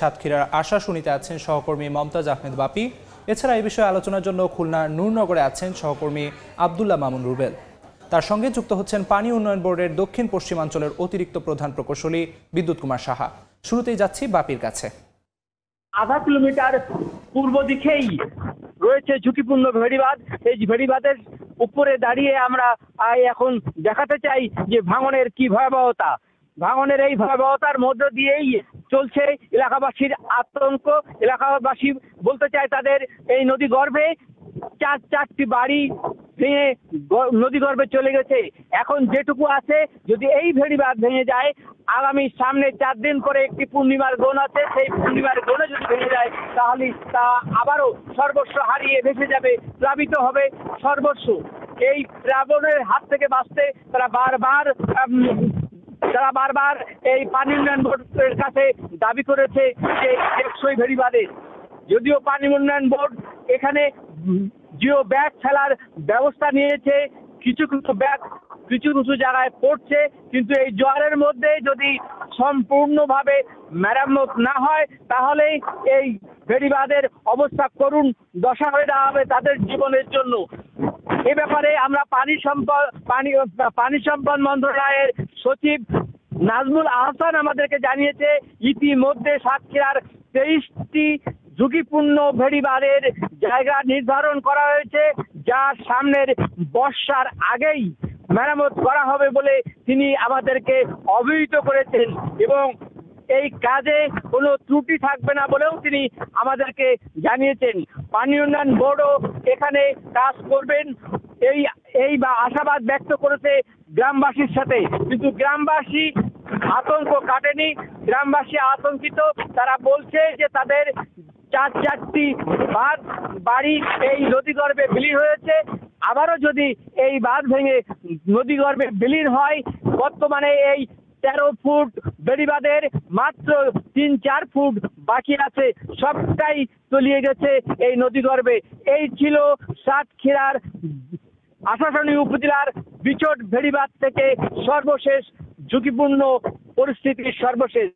সাতক্ষীরার আশাশুনিতে আছেন সহকর্মী মমতাজ আহমেদ বাপি। এছাড়া এই বিষয়ে আলোচনার জন্য খুলনার নূরনগরে আছেন সহকর্মী আব্দুল্লাহ মামুন রুবেল। তার সঙ্গে যুক্ত হচ্ছেন পানি উন্নয়ন বোর্ডের দক্ষিণ পশ্চিমাঞ্চলের অতিরিক্ত প্রধান প্রকৌশলী বিদ্যুৎ কুমার সাহা। শুরুতেই যাচ্ছি বাপির কাছে। আধা কিলোমিটার পূর্ব দিকেই রয়েছে ঝুঁকিপূর্ণ ভেড়িবাঁধ। এই ভেড়িবাঁধের উপরে দাঁড়িয়ে আমরা এখন দেখাতে চাই যে ভাঙনের কি ভয়াবহতা। ভাঙনের এই ভয়াবহতার মধ্য দিয়েই চলছে এলাকাবাসীর আতঙ্ক। এলাকাবাসী বলতে চায় তাদের এই নদী গর্ভে চারটি বাড়ি ভেঙে নদী গর্ভে চলে গেছে। এখন যেটুকু আছে, যদি এই ভেড়িবাঁধ ভেঙে যায়, আগামী সামনে 4 দিন পরে একটি পূর্ণিমার গণ আছে, সেই পূর্ণিমার গণে যদি ভেঙে যায় তাহলে তা আবারও সর্বস্ব হারিয়ে ভেসে যাবে, প্লাবিত হবে সর্বস্ব। এই প্লাবনের হাত থেকে বাঁচতে তারা বারবার এই পানি উন্নয়ন বোর্ডের কাছে দাবি করেছে যে টেকসই ভেড়িবাঁধের। যদিও পানি উন্নয়ন বোর্ড এখানে জিও ব্যাগ ফেলার ব্যবস্থা নিয়েছে, কিছু কিছু জায়গায় পড়ছে, কিন্তু এই জোয়ারের মধ্যে যদি সম্পূর্ণভাবে মেরামত না হয় তাহলে এই ভেড়িবাঁধের অবস্থা করুণ দশা হয়ে দাঁড়াবে তাদের জীবনের জন্য। এ ব্যাপারে আমরা পানি সম্পদ মন্ত্রণালয়ের সচিব নাজমুল আহসান আমাদেরকে জানিয়েছে, ইতিমধ্যে সাতক্ষীরার 23টি ঝুঁকিপূর্ণ ভেড়িবাঁধের জায়গা নির্ধারণ করা হয়েছে, যা সামনের বর্ষার আগেই মেরামত করা হবে বলে তিনি আমাদেরকে অবহিত করেছেন এবং এই কাজে কোনো ত্রুটি থাকবে না বলেও তিনি আমাদেরকে জানিয়েছেন। পানি উন্নয়ন বোর্ডও এখানে কাজ করবেন এই আশাবাদ ব্যক্ত করেছে গ্রামবাসীর সাথে, কিন্তু গ্রামবাসী আতঙ্ক কাটেনি। গ্রামবাসী আতঙ্কিত। তারা বলছে যে তাদের চারটি বাড়ি এই নদীগর্ভে বিলীন হয়েছে। আবারও যদি এই বাঁধ ভেঙে নদীগর্ভে বিলীন হয়, বর্তমানে এই 13 ফুট বেড়িবাঁধের মাত্র 3-4 ফুট বাকি আছে, সবটাই তলিয়ে গেছে এই নদীগর্ভে। এই ছিল সাতক্ষীরার আশাশুনি উপজেলার বিচট ভেড়িবাঁধ থেকে সর্বশেষ ঝুঁকিপূর্ণ পরিস্থিতির সর্বশেষ।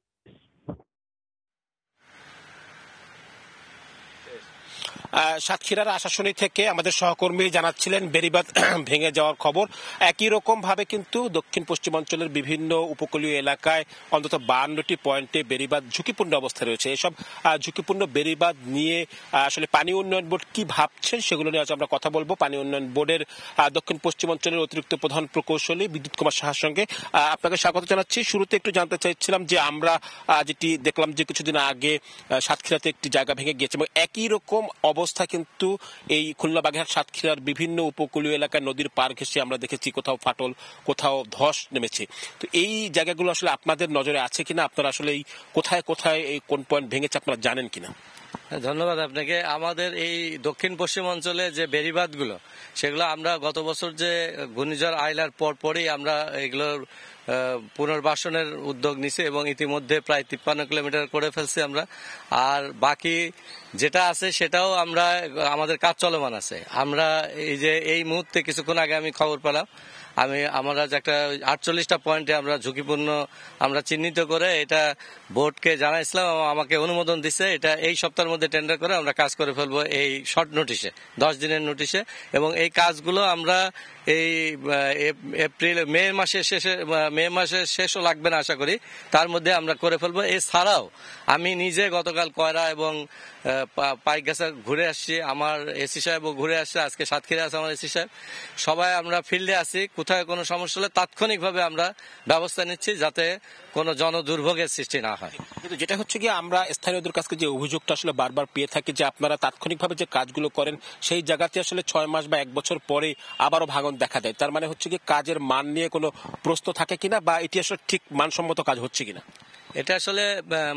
সাতক্ষীরার আশাশুনি থেকে আমাদের সহকর্মী জানাচ্ছিলেন বেড়িবাঁধ ভেঙে যাওয়ার খবর। একই রকম ভাবে কিন্তু দক্ষিণ পশ্চিমাঞ্চলের বিভিন্ন উপকূলীয় এলাকায় অন্তত 52টি পয়েন্টে বেড়িবাঁধ ঝুঁকিপূর্ণ অবস্থায় রয়েছে। এসব ঝুঁকিপূর্ণ বেড়িবাঁধ নিয়ে আসলে পানি উন্নয়ন বোর্ড কি ভাবছেন সেগুলো নিয়ে আজ আমরা কথা বলবো পানি উন্নয়ন বোর্ডের দক্ষিণ পশ্চিমাঞ্চলের অতিরিক্ত প্রধান প্রকৌশলী বিদ্যুৎ কুমার সাহার সঙ্গে। আপনাকে স্বাগত জানাচ্ছি। শুরুতে একটু জানতে চাইছিলাম যে আমরা যেটি দেখলাম যে কিছুদিন আগে সাতক্ষীরাতে একটি জায়গা ভেঙে গিয়েছে এবং একই রকম অবস্থা কিন্তু এই খুলনা বাগেরহাট সাতক্ষীরার বিভিন্ন উপকূলীয় এলাকায় নদীর পার ঘেঁষে আমরা দেখেছি কোথাও ফাটল, কোথাও ধস নেমেছে। তো এই জায়গাগুলো আসলে আপনাদের নজরে আছে কিনা, আপনারা আসলে এই কোথায় কোথায় এই কোন পয়েন্ট ভেঙেছে আপনারা জানেন কিনা? ধন্যবাদ আপনাকে। আমাদের এই দক্ষিণ পশ্চিম অঞ্চলে যে বেড়িবাঁধগুলো সেগুলো আমরা গত বছর যে ঘূর্ণিঝড় আইলার পরই আমরা এগুলোর পুনর্বাসনের উদ্যোগ নিছি এবং ইতিমধ্যে প্রায় 53 কিলোমিটার করে ফেলছি আমরা। আর বাকি যেটা আছে সেটাও আমাদের কাজ চলমান আছে। আমরা এই মুহূর্তে কিছুক্ষণ আগে আমি খবর পেলাম, আমরা যে একটা 48টা পয়েন্টে আমরা ঝুঁকিপূর্ণ আমরা চিহ্নিত করে এটা বোর্ডকে জানাইছিলাম এবং আমাকে অনুমোদন দিচ্ছে। এটা এই সপ্তাহের মধ্যে টেন্ডার করে আমরা কাজ করে ফেলবো এই শর্ট নোটিশে, 10 দিনের নোটিশে। এবং এই কাজগুলো আমরা এই মে মাসের শেষও লাগবে না আশা করি, তার মধ্যে আমরা করে ফেলবো। এছাড়াও আমি নিজে গতকাল কয়রা এবং পাইকগাছা ঘুরে আসছি, আমার এসি সাহেবও ঘুরে আসছে, আজকে সাতক্ষীরা আছে আমার এসি সাহেব, সবাই আমরা ফিল্ডে আছি। কোথায় কোনো সমস্যা হলে তাৎক্ষণিকভাবে আমরা ব্যবস্থা নিচ্ছি যাতে কোনো জনদুর্ভোগের সৃষ্টি না হয়। কিন্তু যেটা হচ্ছে কি, আমরা স্থানীয়দের কাছে যে অভিযোগটা আসলে বারবার পেয়ে থাকি যে আপনারা তাৎক্ষণিকভাবে যে কাজগুলো করেন সেই জায়গাতে আসলে 6 মাস বা 1 বছর পরে আবারও ভাঙন দেখা দেয়। তার মানে হচ্ছে কি কাজের মান নিয়ে কোনো প্রশ্ন থাকে কিনা বা এটি আসলে ঠিক মানসম্মত কাজ হচ্ছে কিনা? এটা আসলে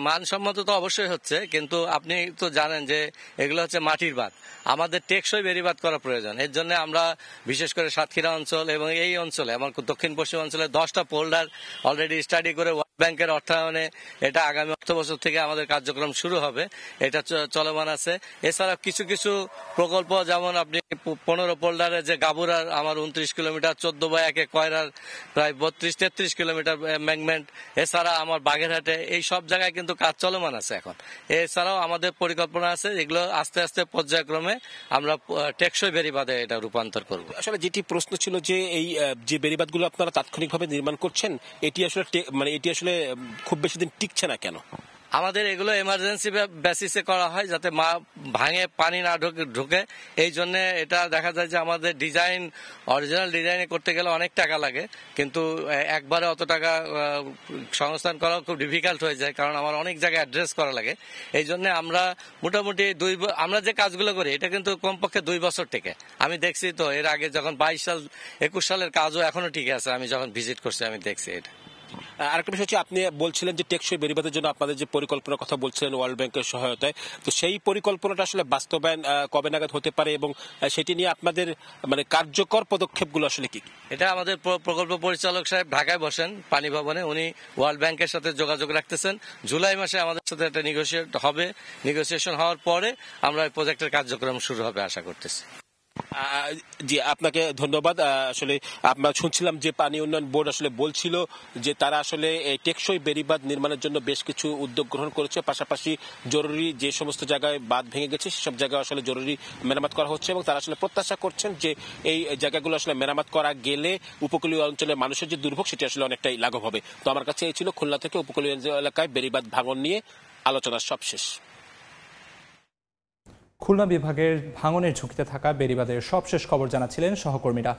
মানসম্মত তো অবশ্যই হচ্ছে, কিন্তু আপনি তো জানেন যে এগুলো হচ্ছে মাটির বাঁধ, আমাদের টেকসই বেড়িবাঁধ করা প্রয়োজন। এর জন্য আমরা বিশেষ করে সাতক্ষীরা অঞ্চল এবং এই অঞ্চলে আমার দক্ষিণ পশ্চিম অঞ্চলে 10টা পোল্ডার অলরেডি স্টাডি করে ব্যাংকের অর্থায়নে এটা আগামী অর্থ বছর থেকে আমাদের কার্যক্রম শুরু হবে, এটা চলমান আছে। এছাড়া কিছু কিছু প্রকল্প, যেমন আপনি 15 পোল্ডারে যে গাবুরার আমার 29 কিলোমিটার, 14/1 কয়রার প্রায় 32-33 কিলোমিটার এম্বাঙ্কমেন্ট, এছাড়া আমার বাগেরহাটে, এই সব জায়গায় কিন্তু কাজ চলমান আছে এখন। এছাড়াও আমাদের পরিকল্পনা আছে এগুলো আস্তে আস্তে পর্যায়ক্রমে আমরা টেকসই বেড়িবাঁধে এটা রূপান্তর করব। আসলে যেটি প্রশ্ন ছিল যে এই যে বেড়িবাঁধগুলো আপনারা তাৎক্ষণিকভাবে নির্মাণ করছেন, এটি আসলে এটি আসলে খুব বেশি দিন টিকছে না কেন? আমাদের এগুলো এমার্জেন্সি বেসিসে করা হয় যাতে ভাঙে পানি না ঢুকে। এই জন্য এটা দেখা যায় যে আমাদের অরিজিনাল ডিজাইনে করতে গেলে অনেক টাকা লাগে, কিন্তু একবারে অত টাকা সংস্থান করা খুব ডিফিকাল্ট হয়ে যায়, কারণ আমার অনেক জায়গায় অ্যাড্রেস করা লাগে। এই জন্য আমরা মোটামুটি আমরা যে কাজগুলো করি এটা কিন্তু কমপক্ষে 2 বছর থেকে। আমি দেখছি তো এর আগে যখন 22-21 সালের কাজও এখনো ঠিক আছে, আমি যখন ভিজিট করছি আমি দেখছি এটা। আরেকটা বিষয় হচ্ছে, আপনি বলছিলেন যে টেকসই বেড়িবাঁধের জন্য আপনাদের যে পরিকল্পনার কথা বলছিলেন ওয়ার্ল্ড ব্যাংকের সহায়তায়, তো সেই পরিকল্পনাটা আসলে বাস্তবায়ন কবে নাগাদ হতে পারে এবং সেটি নিয়ে আপনাদের কার্যকর পদক্ষেপগুলো আসলে কি? এটা আমাদের প্রকল্প পরিচালক সাহেব ঢাকায় বসেন পানি ভবনে, উনি ওয়ার্ল্ড ব্যাংকের সাথে যোগাযোগ রাখতেছেন। জুলাই মাসে আমাদের সাথে একটা নেগোসিয়েশন হওয়ার পরে আমরা এই প্রজেক্টের কার্যক্রম শুরু হবে আশা করতেছি। জি, আপনাকে ধন্যবাদ। আসলে আমরা শুনছিলাম যে পানি উন্নয়ন বোর্ড আসলে বলছিল যে তারা আসলে এই টেকসই বেড়িবাঁধ নির্মাণের জন্য বেশ কিছু উদ্যোগ গ্রহণ করেছে, পাশাপাশি জরুরি যে সমস্ত জায়গায় বাঁধ ভেঙে গেছে সেসব জায়গায় আসলে জরুরি মেরামত করা হচ্ছে এবং তারা আসলে প্রত্যাশা করছেন যে এই জায়গাগুলো আসলে মেরামত করা গেলে উপকূলীয় অঞ্চলের মানুষের যে দুর্ভোগ সেটি আসলে অনেকটাই লাঘব হবে। তো আমার কাছে এই ছিল খুলনা থেকে উপকূলীয় এলাকায় বেড়িবাঁধ ভাঙন নিয়ে আলোচনার সবশেষ। খুলনা বিভাগের ভাঙনের ঝুঁকিতে থাকা বেড়িবাঁধের সবশেষ খবর জানাচ্ছিলেন সহকর্মীরা।